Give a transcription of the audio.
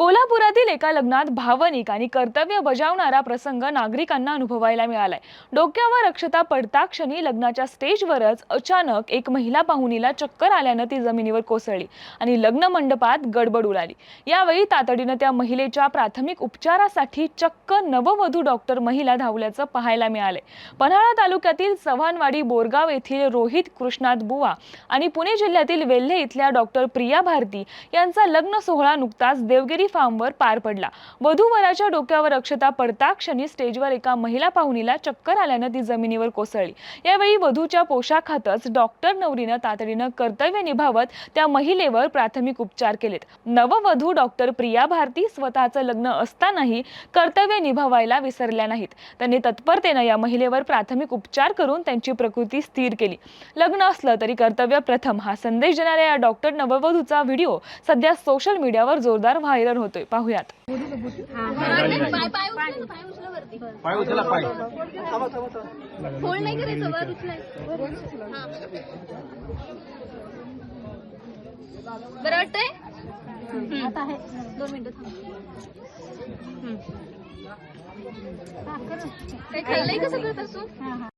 कोल्हापुरातील एका लग्नात भावनिक आणि कर्तव्य बजावणारा प्रसंग नागरिकांना अनुभवायला मिळालाय। डोक्यावर अक्षता पडता क्षणी लग्नाच्या स्टेजवरच अचानक एक महिला पाहुणीला चक्कर आल्यानं ती जमिनीवर कोसळली आणि लग्न मंडपात गडबड उडाली। यावेळी तातडीनं त्या महिलेच्या प्राथमिक उपचारासाठी चक्क नववधू डॉक्टर महिला धावल्याचं पाहायला मिळालंय। पन्हाळा तालुक्यातील चव्हाणवाडी बोरगाव येथील रोहित कृष्णात बुवा आणि पुणे जिल्ह्यातील वेल्हे इथल्या डॉक्टर प्रिया भारती यांचा लग्न सोहळा नुकताच देवगिरी फार्मवर पार पडला। वधूवराच्या डोक्यावर अक्षता पडता क्षणी स्टेजवर एका महिला पाहुणीला चक्कर आल्यानं ती जमिनीवर कोसळली। यावेळी वधूच्या पोशाखातच डॉक्टर नवरीनं तातडीनं कर्तव्य निभावत त्या महिलेवर प्राथमिक उपचार केलेत। नववधू डॉक्टर प्रिया भारती स्वतःचं लग्न असतानाही कर्तव्य निभावायला विसरल्या नाहीत। त्यांनी तत्परतेनं या महिलेवर प्राथमिक उपचार करून त्यांची प्रकृती स्थिर केली। लग्न असलं तरी कर्तव्य प्रथम हा संदेश देणाऱ्या या डॉक्टर नववधूचा व्हिडिओ सध्या सोशल मीडियावर जोरदार व्हायरल होतोय। पाहूयात। पाय उचला पाय फोल्ड नाही करायचं वर उचलायचं बरं वाटतंय आता आहे 2 मिनिटं थांब काही खाल्लंय का सगळं तसं